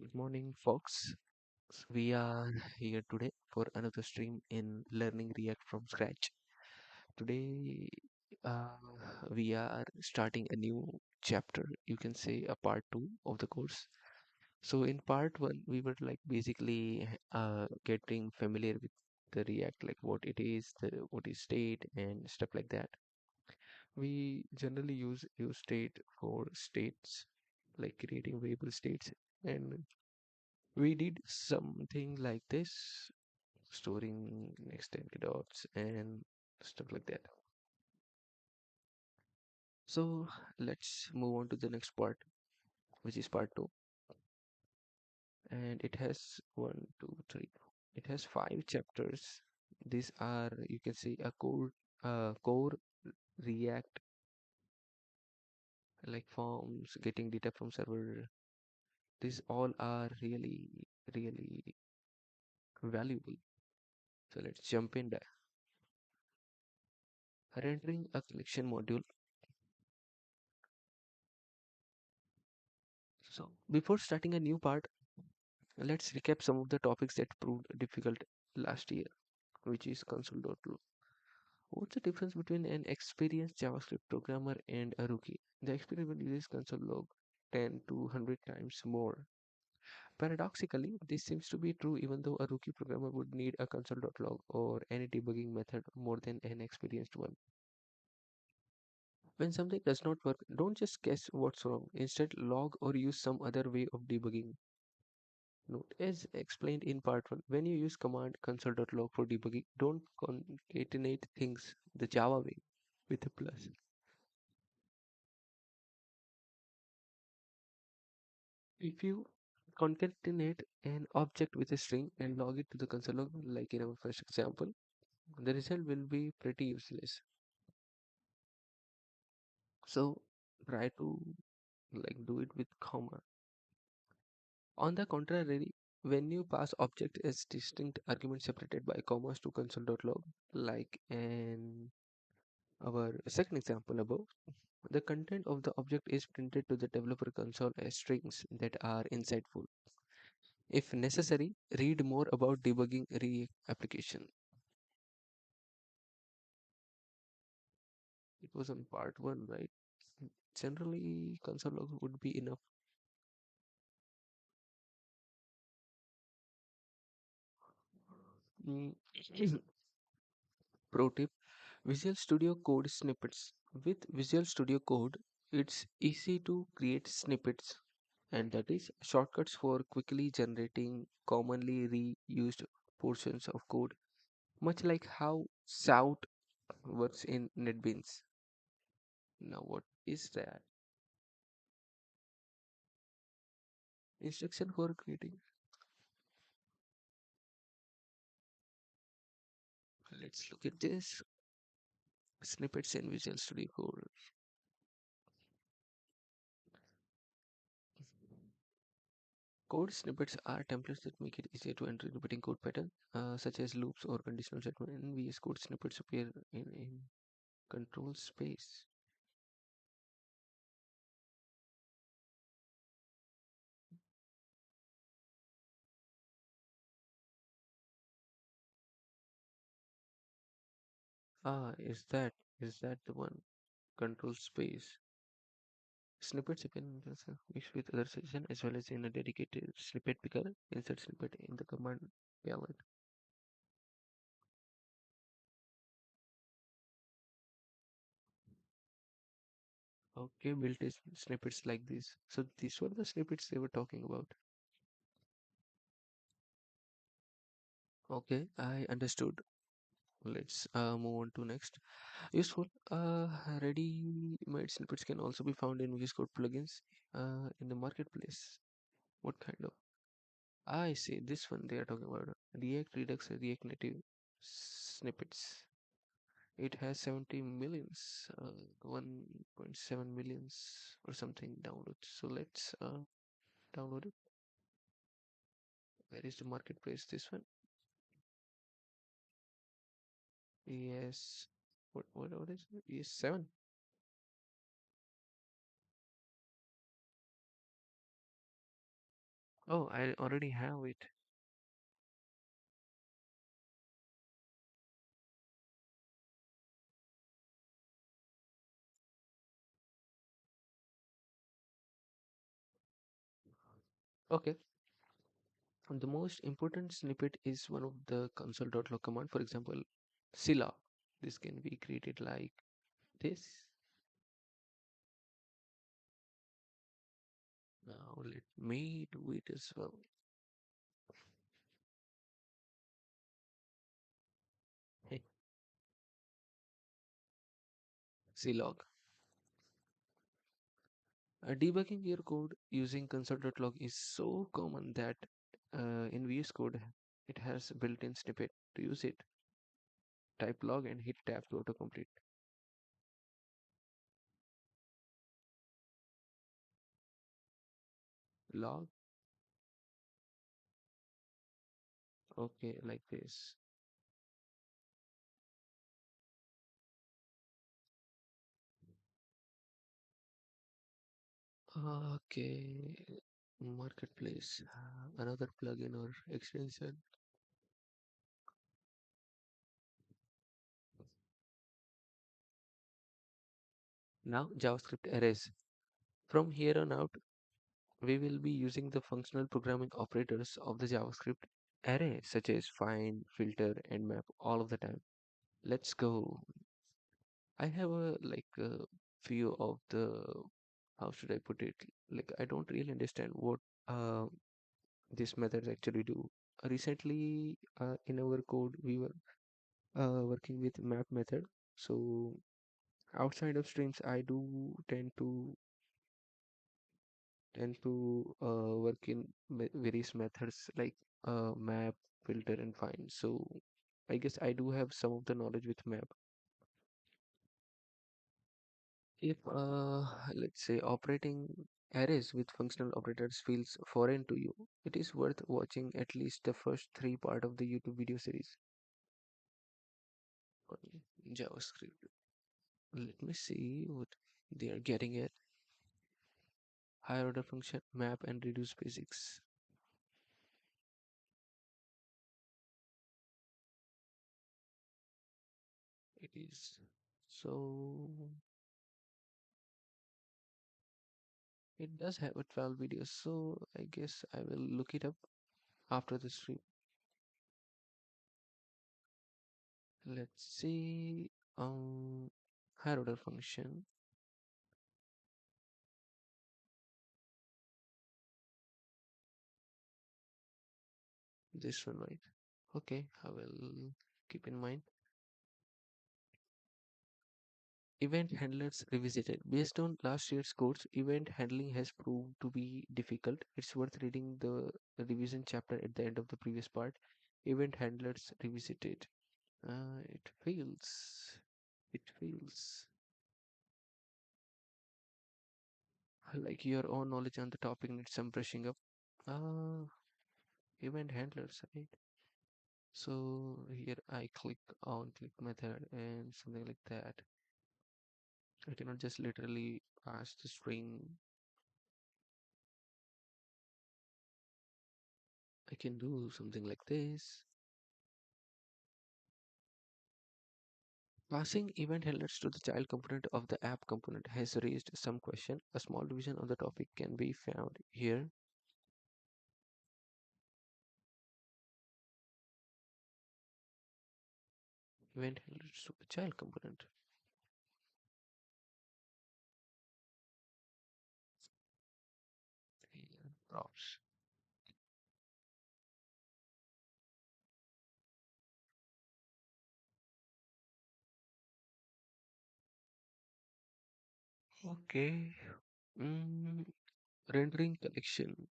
Good morning, folks. We are here today for another stream in learning React from scratch. Today, uh, we are starting a new chapter, you can say a part two of the course. So, in part one, we were like basically getting familiar with the React, like what it is, what is state, and stuff like that. We generally use state for states, like creating variable states, and we did something like this, storing extended dots and stuff like that. So let's move on to the next part, which is part two. And it has one, two, three. It has five chapters. These are, you can see, a core React, like forms, getting data from server. These all are really valuable. So let's jump in there. Rendering a collection module. So before starting a new part, let's recap some of the topics that proved difficult last year, which is console.log. What's the difference between an experienced JavaScript programmer and a rookie? The experienced one uses console.log 10 to 100 times more. Paradoxically, this seems to be true even though a rookie programmer would need a console.log or any debugging method more than an experienced one. When something does not work, don't just guess what's wrong. Instead, log or use some other way of debugging. Note, as explained in part 1, when you use command console.log for debugging, don't concatenate things the Java way with a plus. If you concatenate an object with a string and log it to the console log, like in our first example, the result will be pretty useless. So try to do it with comma. On the contrary, when you pass object as distinct arguments separated by commas to console.log, like in our second example above, the content of the object is printed to the developer console as strings that are insightful. If necessary, read more about debugging React application. It was on part one, right? Generally, console log would be enough. Mm, Pro tip: Visual Studio Code snippets. With Visual Studio Code, it's easy to create snippets, and that is shortcuts for quickly generating commonly reused portions of code, much like how Sout works in NetBeans. Now, what is that? Instruction for creating. Let's look at this. Snippets in Visual Studio Code. Code snippets are templates that make it easier to enter repeating code pattern, such as loops or conditional statement. And VS Code snippets appear in control space. Is that the one? Control space. Snippets appear in mixed with other section as well as in a dedicated snippet picker. Insert snippet in the command palette. Okay, built is snippets like this. So these were the snippets they were talking about. Okay, I understood. Let's move on to next. Useful. Ready-made snippets can also be found in VS Code plugins in the marketplace. What kind of? I see this one they are talking about. React Redux React Native snippets. It has 70 millions, 1.7 millions or something downloads. So let's download it. Where is the marketplace? This one. Yes. What is it? Yes, 7. Oh, I already have it. Okay. And the most important snippet is one of the console.log command. For example, Scylla. This can be created like this. Now let me do it as well. Hey, Clog. Debugging your code using console.log is so common that in VS Code it has a built-in snippet. To use it, type log and hit tab to autocomplete. Log, okay, like this. Okay, marketplace, another plugin or extension. Now JavaScript arrays. From here on out, we will be using the functional programming operators of the JavaScript array, such as find, filter, and map all of the time. Let's go. I have a few of the, how should I put it? Like I don't really understand what uh, these methods actually do. Recently, in our code, we were working with map method. So outside of streams, I do tend to work in various methods like map, filter, and find. So I guess I do have some of the knowledge with map. If let's say operating arrays with functional operators feels foreign to you, it is worth watching at least the first three part of the YouTube video series on JavaScript. Let me see what they are getting at. Higher order function, map, and reduce basics. It is so. It does have a 12 videos, so I guess I will look it up after the stream. Let's see. Higher order function. This one, right? Okay, I will keep in mind. Event handlers revisited. Based on last year's course, event handling has proved to be difficult. It's worth reading the revision chapter at the end of the previous part. Event handlers revisited. It feels. It feels like your own knowledge on the topic needs some brushing up. Uh, Event handlers, right? So here I click on click method and something like that. I cannot just literally pass the string. I can do something like this. Passing event handlers to the child component of the app component has raised some question. A small division on the topic can be found here. Event handlers to the child component. Here, props. Okay. Mm, Rendering collection.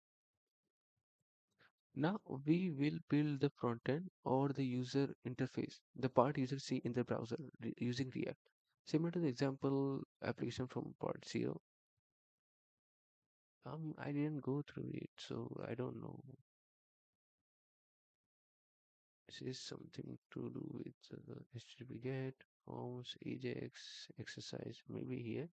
Now we will build the front end or the user interface, the part users see in the browser using React. Similar to the example application from part 0. I didn't go through it, so I don't know. This is something to do with HTTP GET, forms, Ajax, exercise, maybe here.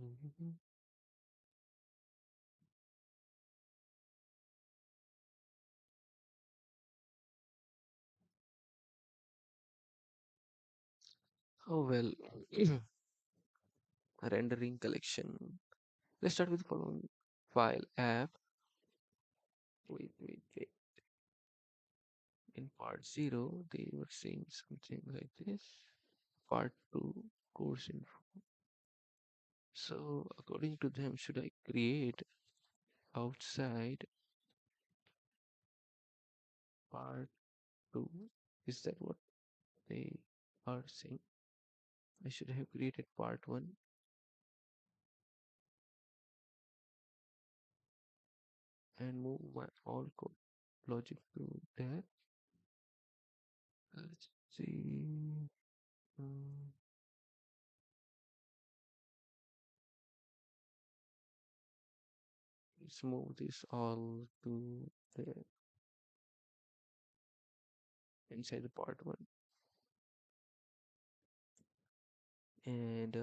Mhm. Oh well, rendering collection. Let's start with the following file app. Wait. In part 0, they were saying something like this. Part 2, course info. So, according to them, should I create outside part 2? Is that what they are saying? I should have created part 1 and move my all code logic to there. Let's see. Mm, let's move this all to the inside the part 1. And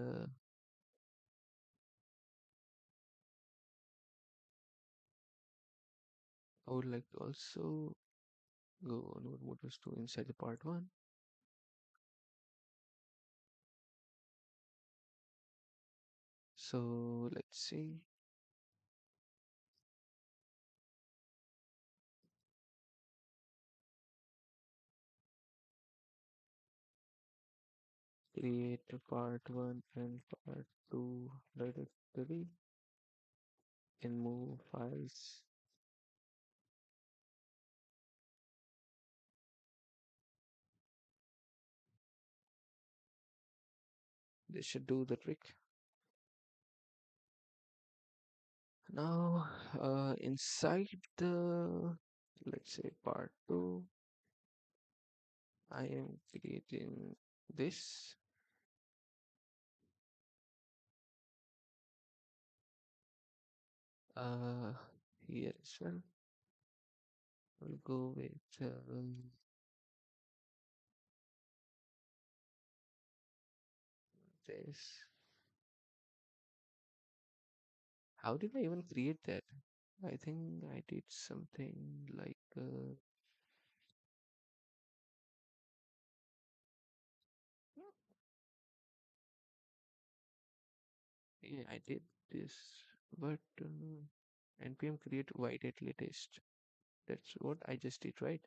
I would like to also go on Motors 2 inside the part 1. So let's see. Create a part 1 and part 2 directory and move files. This should do the trick. Now, inside the, let's say, part 2, I am creating this. Uh, Here as well. We'll go with this. How did I even create that? I think I did something like, yeah, I did this, but npm create white at latest. That's what I just did, right?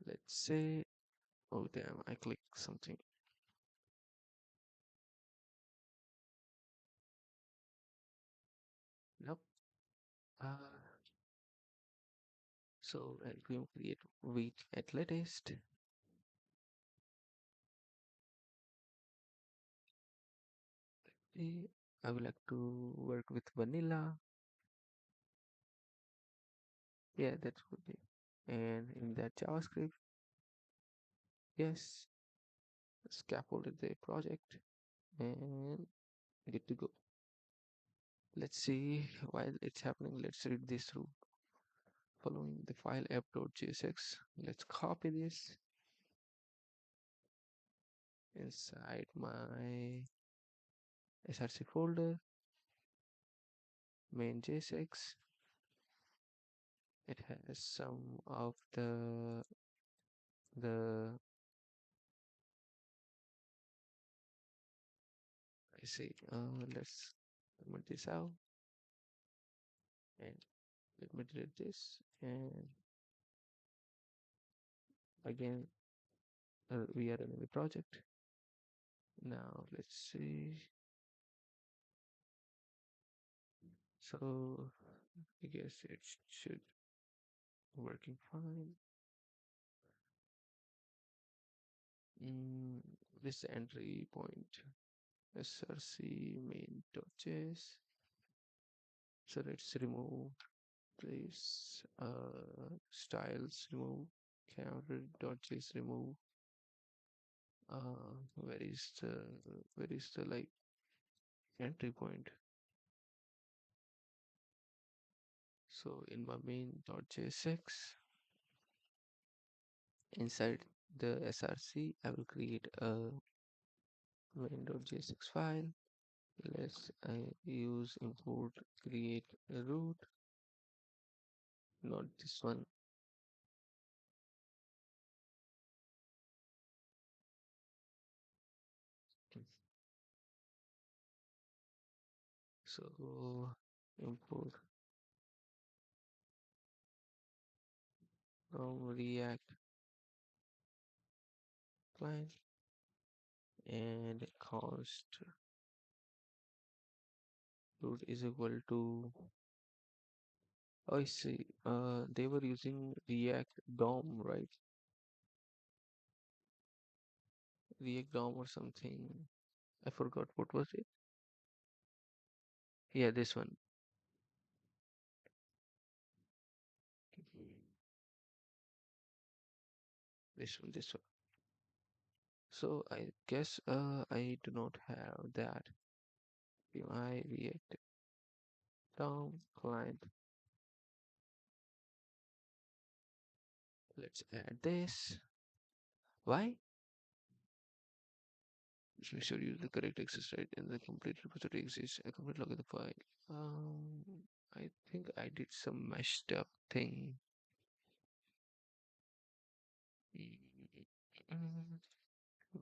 Let's say, oh damn, I clicked something. Nope. Uh, so npm create white at latest. I would like to work with vanilla. Yeah, that would be. And in that JavaScript, yes, scaffolded the project and good to go. Let's see while it's happening. Let's read this through. Following the file app.jsx, let's copy this inside my src folder, main JSX. It has some of the I see. Let's comment this out and let me delete this. And again, we are in the project. Now let's see. So I guess it should working fine. Mm, this entry point src main.js. So let's remove this styles, remove camera.js, remove where is the like entry point. So in my main.jsx Inside the src I will create a main.jsx file. Let's use import create root, not this one. So import from React client and const root is equal to, oh, I see. They were using React DOM, right? React DOM or something. I forgot what was it. Yeah, this one. This one. So I guess I do not have that. UI React DOM client. Let's add this. Why? Just make sure you use the correct access right and the complete repository exists. A complete log of the file. Um, I think I did some messed up thing. Mm,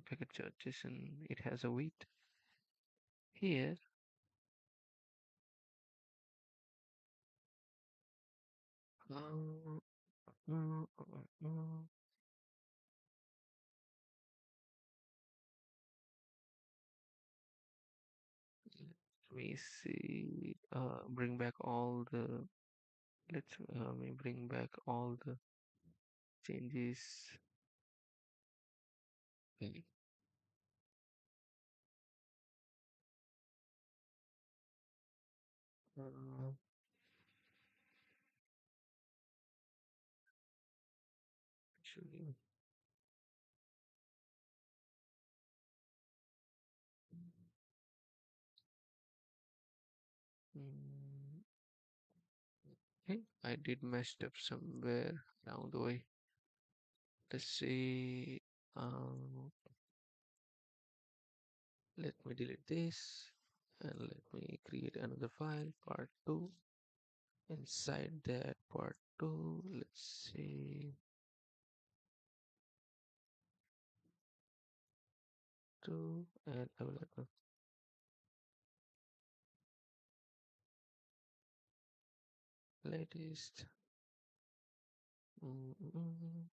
Packet JSON. It has a weight here. Uh, uh, uh, uh, Let me see. Bring back all the. Let's me bring back all the changes. Okay. Uh, Actually, mm, okay, I did messed up somewhere down the way. Let's see. Um, Let me delete this and let me create another file, part two. Inside that part two, let's see, two, and I will latest. Mm, mm, mm.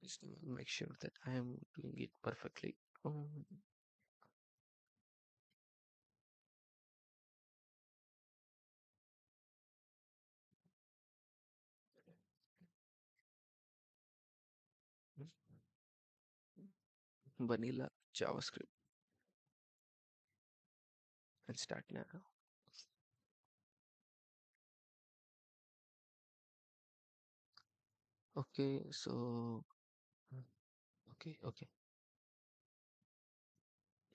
Just make sure that I am doing it perfectly. Vanilla JavaScript. Let's start now. Okay, so okay.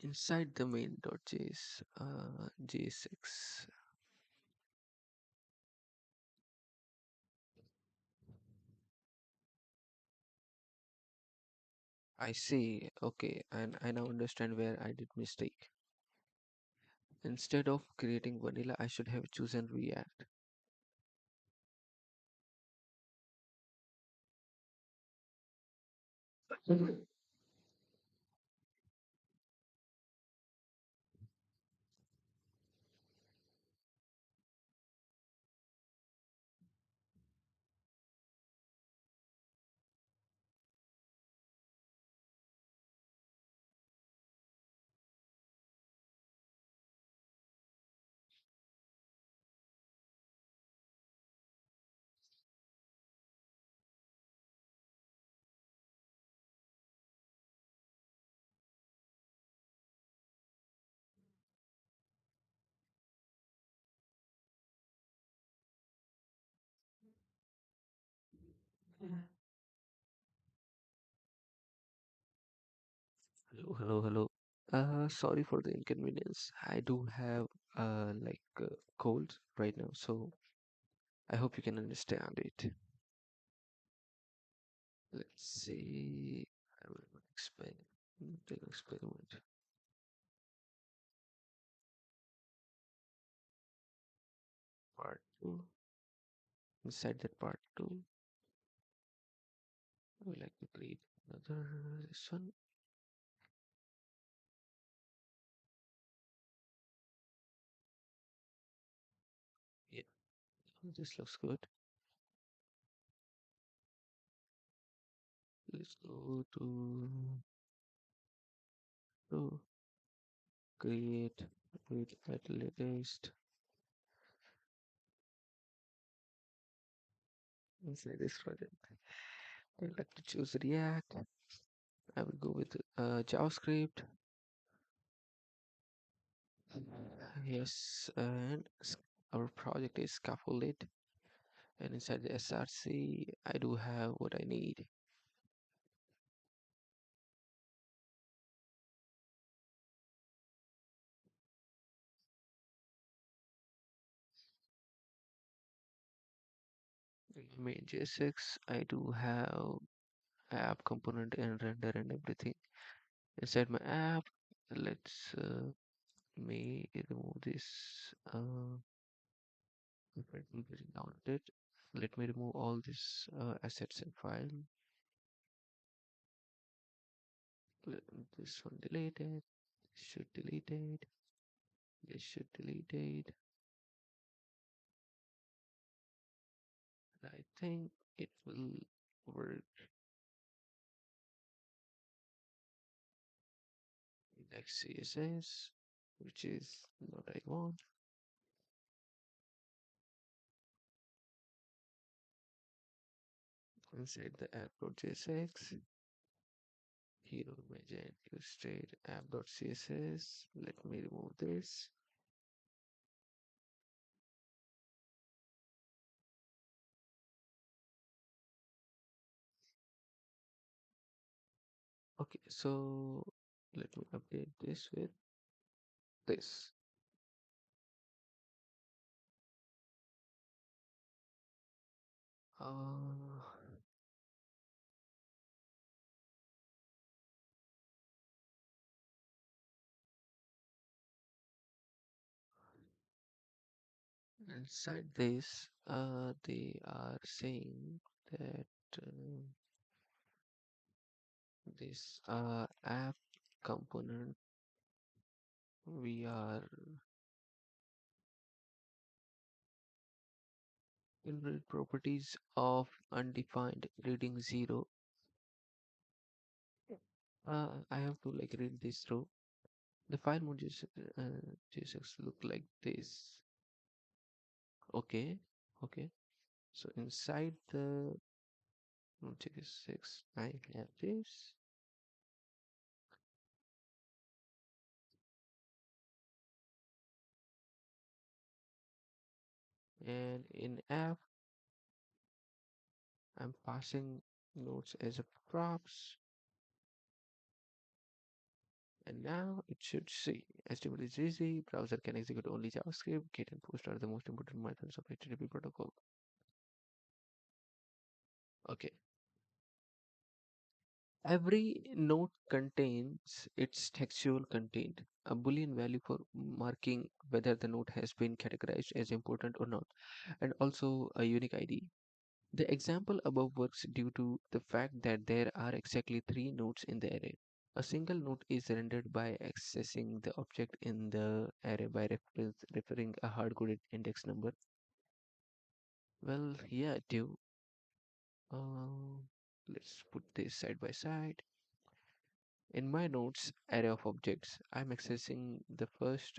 Inside the main.js, JSX. I see. Okay, and I now understand where I did mistake. Instead of creating vanilla, I should have chosen React. Hello. Sorry for the inconvenience. I do have cold right now, so I hope you can understand it. Let's see. I will experiment. Part two. Inside that part two, I would like to create another this one. Yeah, this looks good. Let's go to create with at latest inside this project. I'd like to choose React. I will go with JavaScript. Yes, and our project is scaffolded, and inside the SRC, I do have what I need. In main JSX, I do have app component and render and everything. Inside my app, let's me remove this. If it will be downloaded, let me remove all these assets and file. This one deleted. This should deleted. This should deleted. I think it will work. Index CSS, which is what I want. Inside the app.jsx, hero magent illustrate app.css. Let me remove this. Okay, so let me update this with this. Uh, Inside this, they are saying that this app component we are inbuilt properties of undefined reading zero. I have to like read this through. The file modules JSX look like this. Okay, okay. So inside the JSX, I have this. And in app, I'm passing nodes as a props. And now it should see HTML is easy, browser can execute only JavaScript, get and post are the most important methods of HTTP protocol. Okay. Every node contains its textual content, a boolean value for marking whether the node has been categorized as important or not, and also a unique ID. The example above works due to the fact that there are exactly three nodes in the array. A single node is rendered by accessing the object in the array by referring a hard-coded index number. Well, yeah, do. Uh, let's put this side by side. In my nodes array of objects, I'm accessing the first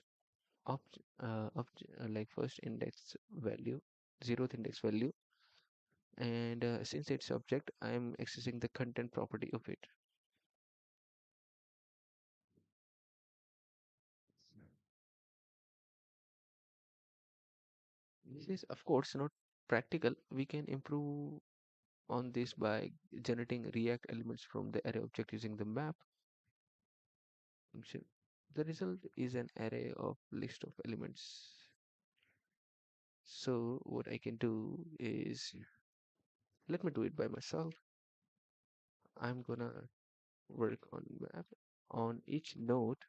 like first index value, zeroth index value, and since it's object, I'm accessing the content property of it. This is, of course, not practical. We can improve on this by generating React elements from the array object using the map function. The result is an array of list of elements. So what I can do is let me do it by myself. I'm gonna work on map. On each node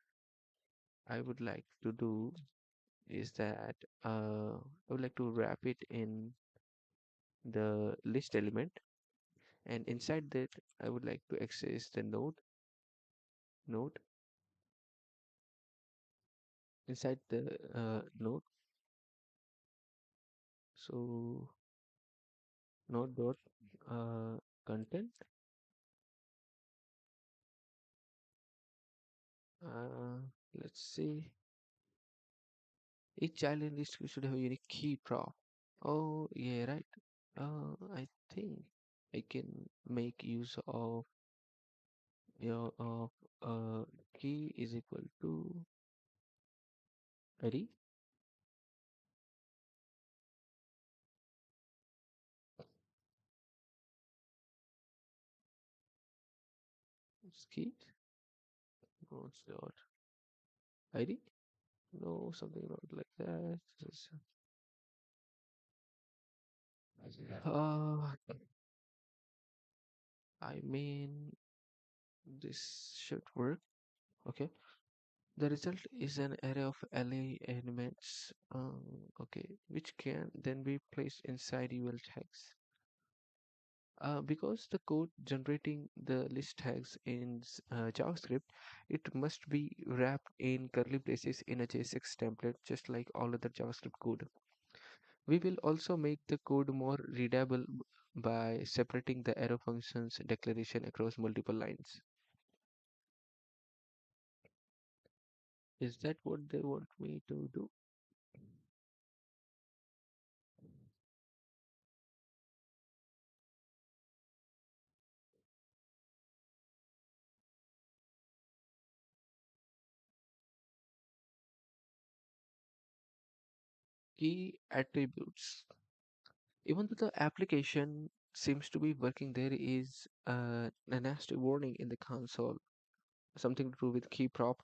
I would like to do is that I would like to wrap it in the list element, and inside that I would like to access the node inside the node. So node dot content. Uh, let's see. Each child in list should have a unique key prop. Oh yeah, right. I think I can make use of your of key is equal to ID. Key nodes dot ID. No, something not like that. Uh, I mean, this should work. Okay. The result is an array of LA elements, okay, which can then be placed inside UL tags. Because the code generating the list tags in JavaScript, it must be wrapped in curly braces in a JSX template, just like all other JavaScript code. We will also make the code more readable by separating the arrow functions declaration across multiple lines. Is that what they want me to do? Key attributes. Even though the application seems to be working, there is a nasty warning in the console, something to do with key prop.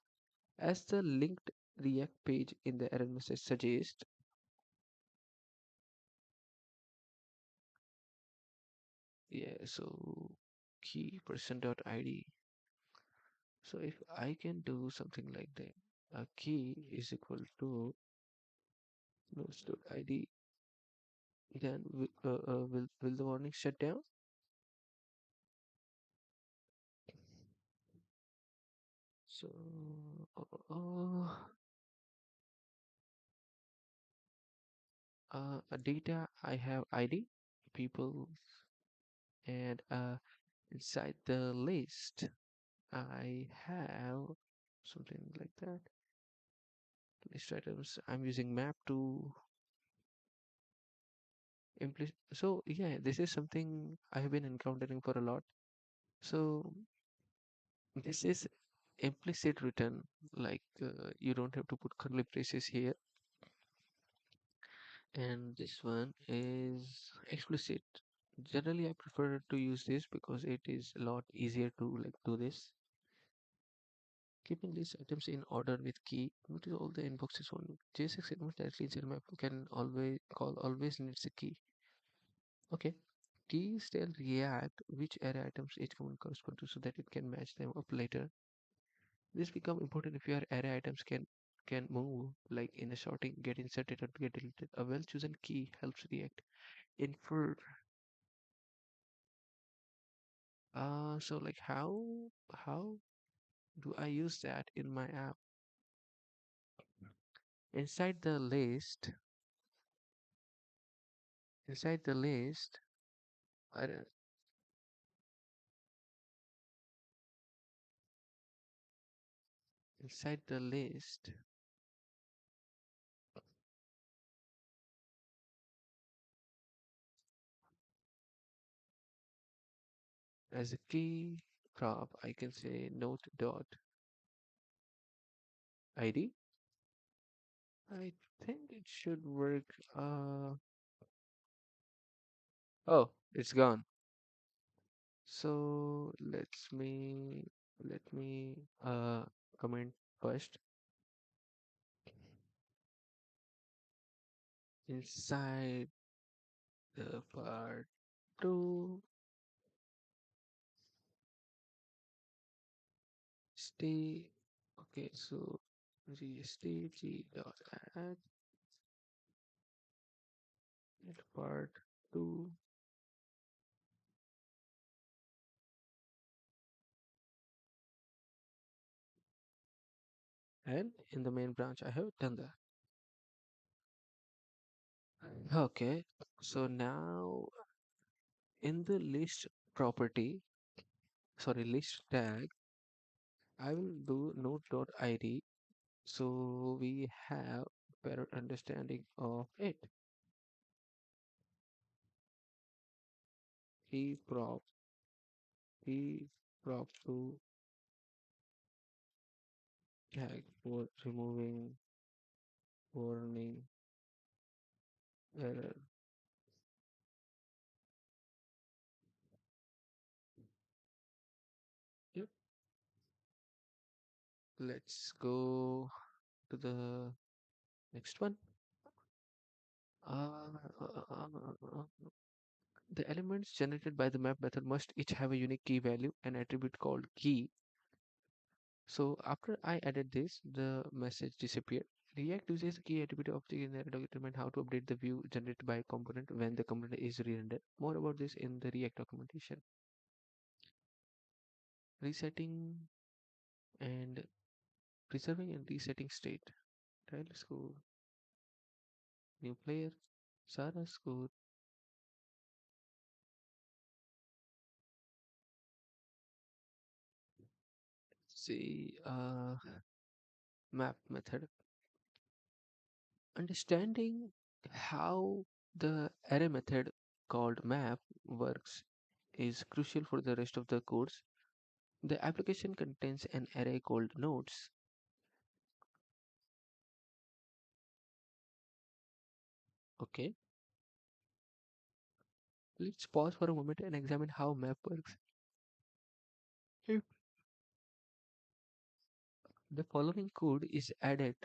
As the linked React page in the error message suggests, yeah, so key person.id. So if I can do something like that, a key is equal to nodes.id, then will the warning shut down? So, data I have ID, people, and inside the list I have something like that. List items. I'm using map to implicit. So yeah, this is something I have been encountering for a lot. So this is implicit return, like you don't have to put curly braces here, and this one is explicit. Generally I prefer to use this because it is a lot easier to like do this. Keeping these items in order with key, notice all the inboxes on JSX element directly inside map can always call always needs a key. Okay. Keys tell React which array items each command correspond to so that it can match them up later. This become important if your array items can move, like in a sorting, get inserted or get deleted. A well chosen key helps React infer. So like how do I use that in my app? Inside the list, inside the list, I don't- inside the list as a key prop, I can say note dot id. I think it should work. Oh, it's gone. So let me comment first. inside the part 2, stay. Okay, so gst dot add part 2, and in the main branch I have done that. Okay, so now in the list property, sorry, list tag, I will do node.id, so we have better understanding of it. He prop, he prop to tag for removing warning error. Yep. Let's go to the next one. Uh, uh, uh, uh, uh, the elements generated by the map method must each have a unique key value, an attribute called key. So after I added this, the message disappeared. React uses key attribute object in there to determine how to update the view generated by a component when the component is re-rendered. More about this in the React documentation. Resetting and preserving and resetting state. Right, let's go. New player. Sarah score. See, map method. Understanding how the array method called map works is crucial for the rest of the course. The application contains an array called nodes. Okay, let's pause for a moment and examine how map works. If the following code is added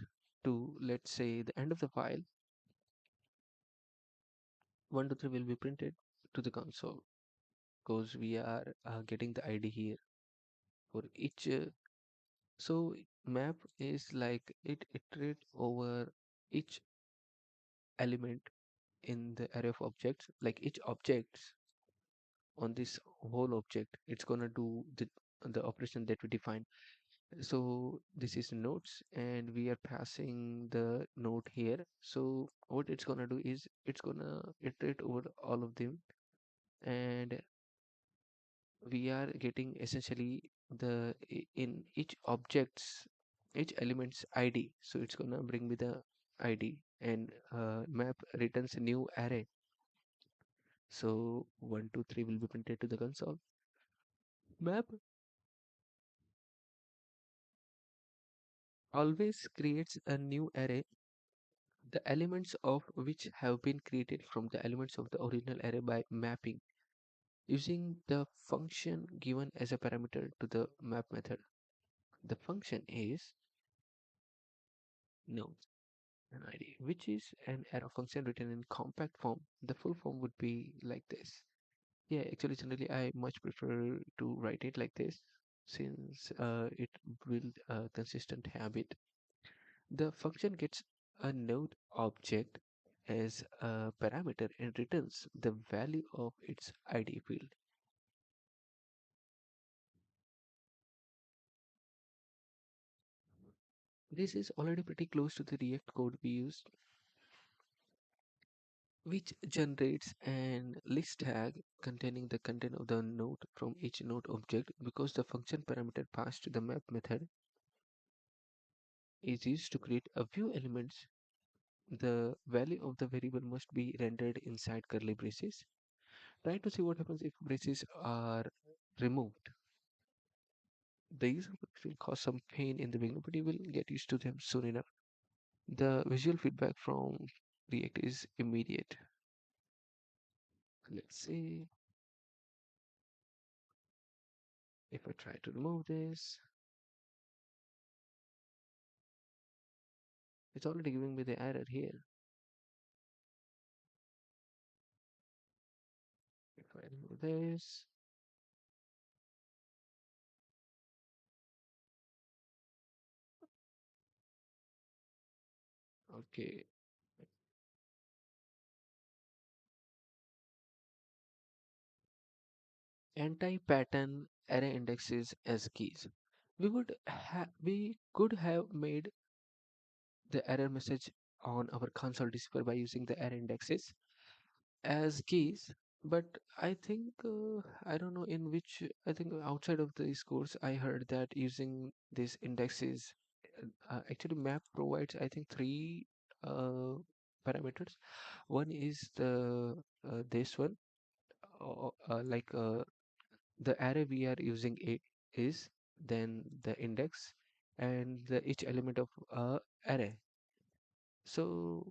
to, let's say, the end of the file, 1 to 3 will be printed to the console because we are getting the ID here for each. So map is like it iterate over each element in the array of objects, like each objects on this whole object, it's gonna do the operation that we define. So this is nodes and we are passing the node here. So what it's gonna do is it's gonna iterate over all of them, and we are getting essentially in each objects, each element's ID. So it's gonna bring me the ID, and map returns a new array. So 1 2 3 will be printed to the console. Map always creates a new array, the elements of which have been created from the elements of the original array by mapping using the function given as a parameter to the map method. The function is node an ID, which is an arrow function written in compact form. The full form would be like this. Yeah, actually, generally, I much prefer to write it like this since it build a consistent habit. The function gets a node object as a parameter and returns the value of its ID field. This is already pretty close to the React code we used, which generates an list tag containing the content of the node from each node object. Because the function parameter passed to the map method is used to create a few elements, the value of the variable must be rendered inside curly braces. Try to see what happens if braces are removed. The user will cause some pain in the beginning, but you will get used to them soon enough. The visual feedback from React is immediate. Let's see if I try to remove this. It's already giving me the error here. this. Okay. Anti-pattern array indexes as keys. We could have made the error message on our console display by using the array indexes as keys, but I think I don't know in which, I think outside of this course I heard that using these indexes, actually map provides I think three uh, parameters. One is the this one, like the array we are using is, then the index, and the each element of array. So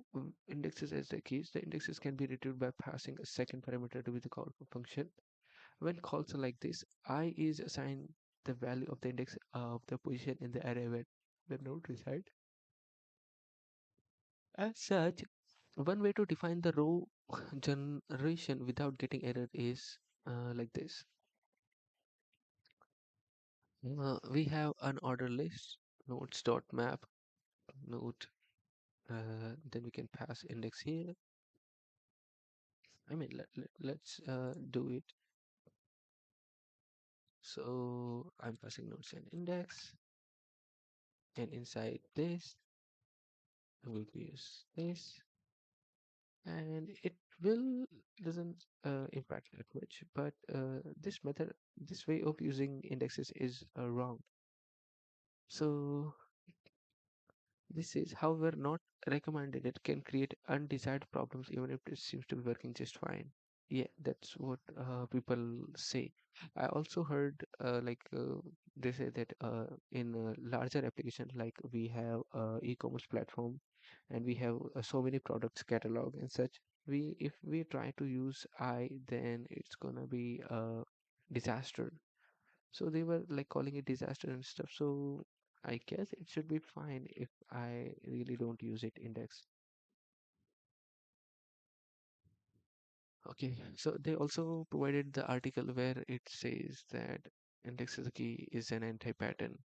indexes as the keys. The indexes can be retrieved by passing a second parameter to the call function. When calls are like this, I is assigned the value of the index of the position in the array where the node reside. As such, one way to define the row generation without getting error is like this. We have an order list, nodes.map, node, then we can pass index here. I mean, let's do it. So I'm passing nodes and index, and inside this, I will use this, and it will doesn't impact that much. But this method, this way of using indexes is wrong. So this is, however, not recommended. It can create undesired problems even if it seems to be working just fine. Yeah, that's what people say. I also heard they say that in larger applications, like we have e-commerce platform, and we have so many products catalog and such. We if we try to use I, then it's gonna be a disaster. So they were like calling it disaster and stuff. So I guess it should be fine if I really don't use it index. Okay, so they also provided the article where it says that index as a key is an anti-pattern.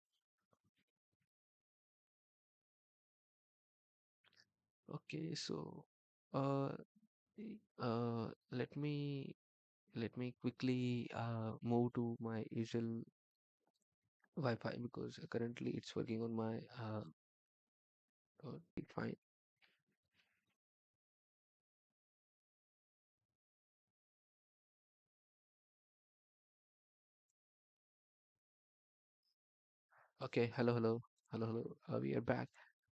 Okay, so uh, let me quickly move to my usual Wi-Fi because currently it's working on my fine. Okay, hello. We are back.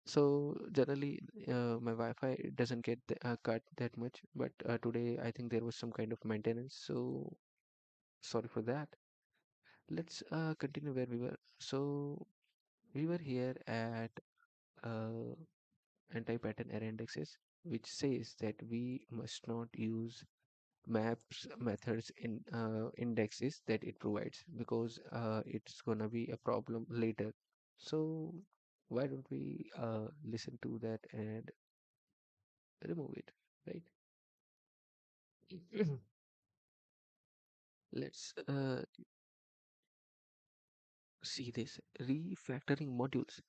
So generally, my Wi-Fi doesn't get cut that much, but today I think there was some kind of maintenance. So sorry for that. Let's continue where we were. So we were here at uh, anti-pattern array indexes, which says that we must not use maps methods in indexes that it provides because it's gonna be a problem later. So why don't we listen to that and remove it, right? Let's see this refactoring modules.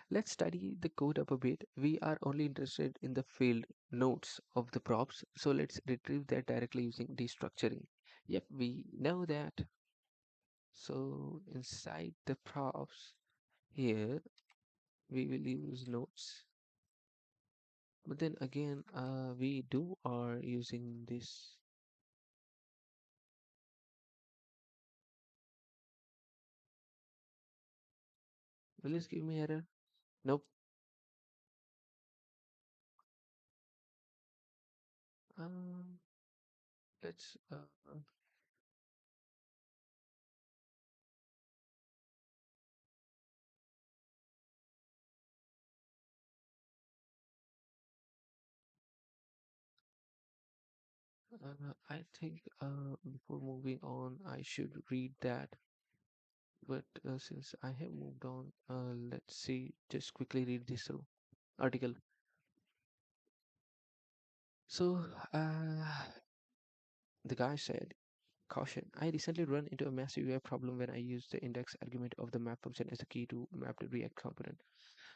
Let's study the code up a bit. We are only interested in the field nodes of the props, so let's retrieve that directly using destructuring. Yep, we know that. So inside the props here, we will use nodes. But then again, we do are using this. Will this give me error? Nope. Um, let's I think before moving on, I should read that. But since I have moved on, let's see, just quickly read this through article. So the guy said, Caution. I recently run into a massive UI problem when I used the index argument of the map function as a key to map the React component.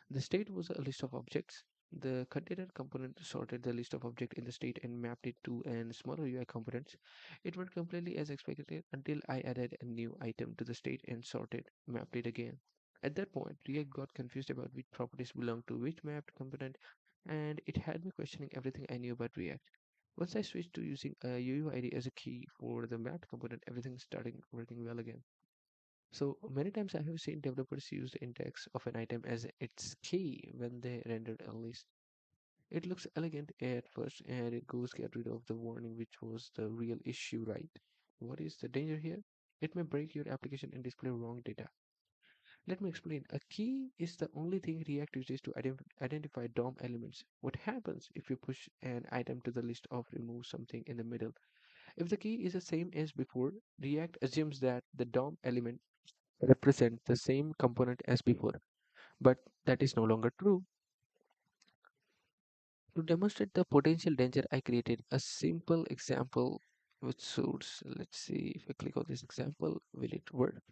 The state was a list of objects. The container component sorted the list of objects in the state and mapped it to an smaller UI components. It worked completely as expected until I added a new item to the state and sorted, mapped it again. At that point, React got confused about which properties belong to which mapped component, and it had me questioning everything I knew about React. Once I switched to using a UUID as a key for the mapped component, everything started working well again. So many times I have seen developers use the index of an item as its key when they rendered a list. It looks elegant at first and it goes get rid of the warning which was the real issue, right? What is the danger here? It may break your application and display wrong data. Let me explain. A key is the only thing React uses to identify DOM elements. What happens if you push an item to the list or remove something in the middle? If the key is the same as before, React assumes that the DOM element represent the same component as before, but that is no longer true. To demonstrate the potential danger, I created a simple example with suits. Let's see if I click on this example, will it work?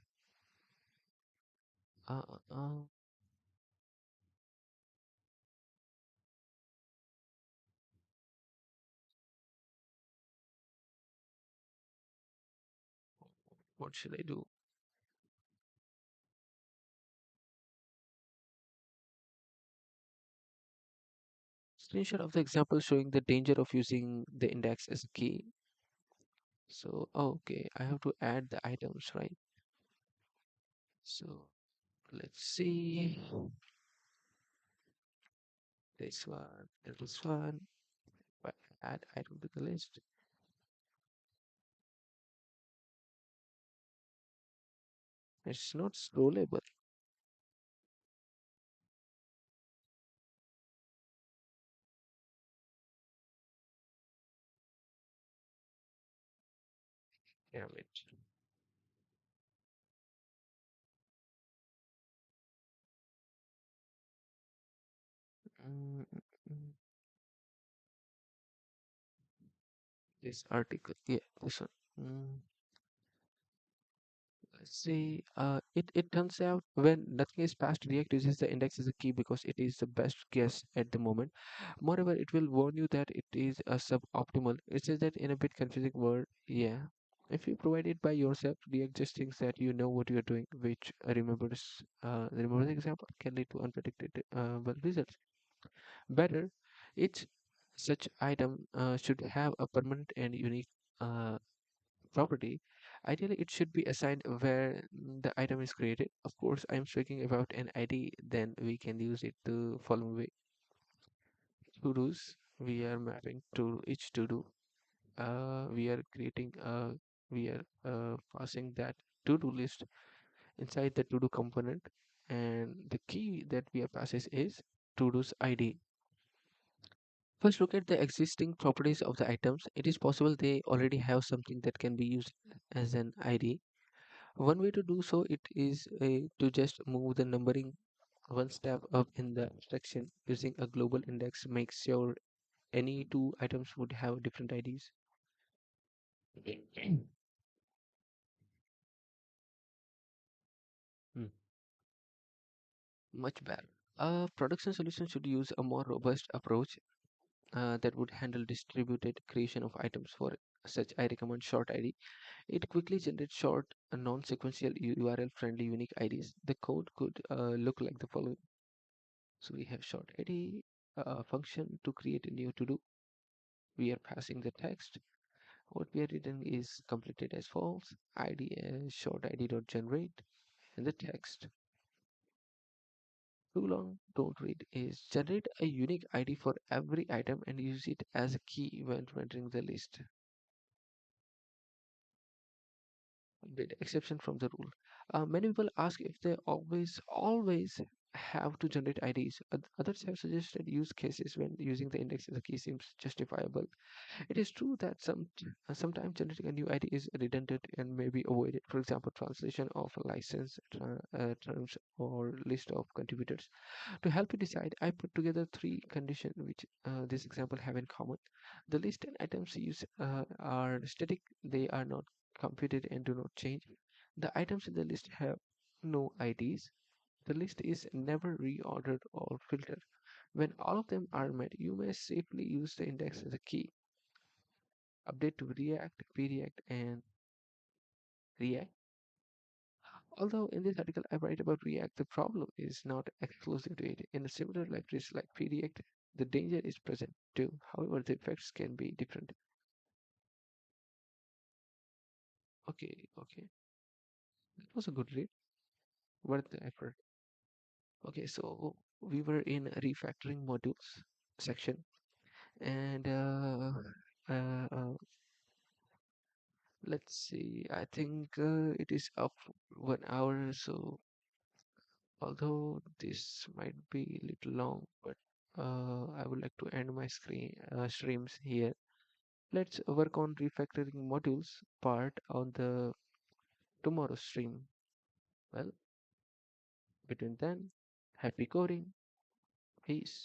Uh, uh, uh, what should I do? Screenshot of the example showing the danger of using the index as a key. So, okay, I have to add the items, right? So, let's see this one, this one. If I add item to the list. It's not scrollable. Damn it. Mm, mm, mm. This article, yeah, this one. Mm, let's see. It turns out when nothing is passed, React uses the index as a key because it is the best guess at the moment. Moreover, it will warn you that it is a suboptimal. It says that in a bit confusing word. Yeah. If you provide it by yourself, React just thinks that you know what you are doing, which remember the example can lead to unpredicted well results. Better, each such item should have a permanent and unique uh, property. Ideally, it should be assigned where the item is created. Of course, I'm speaking about an ID, then we can use it the following way. To-dos, we are mapping to each to-do. We are we are passing that to-do list inside the to-do component, and the key that we are passes is to-do's ID. First, look at the existing properties of the items. It is possible they already have something that can be used as an ID. One way to do so it is to just move the numbering one step up in the abstraction using a global index makes sure any two items would have different IDs. Hmm, much better. A production solution should use a more robust approach that would handle distributed creation of items. For such, I recommend Short ID. It quickly generates short, non-sequential URL-friendly unique IDs. The code could look like the following. So we have Short ID function to create a new to-do. We are passing the text. What we are reading is completed as false. ID as short ID dot generate, and the text too long don't read is generate a unique ID for every item and use it as a key when rendering the list. With exception from the rule. Many people ask if they always have to generate IDs. Others have suggested use cases when using the index as a key seems justifiable. It is true that sometimes generating a new ID is redundant and may be avoided. For example, translation of a license terms or list of contributors. To help you decide, I put together three conditions which this example have in common. The list and items used are static; they are not computed and do not change. The items in the list have no IDs. The list is never reordered or filtered. When all of them are met, you may safely use the index as a key. Update to React, Preact, and React. Although in this article I write about React, the problem is not exclusive to it. In a similar libraries like Preact, the danger is present too. However, the effects can be different. Okay, okay. That was a good read. Worth the effort. Okay, so we were in refactoring modules section, and uh, uh, let's see. I think it is up 1 hour. So although this might be a little long, but I would like to end my screen streams here. Let's work on refactoring modules part on the tomorrow stream. Well, between then, happy coding. Peace.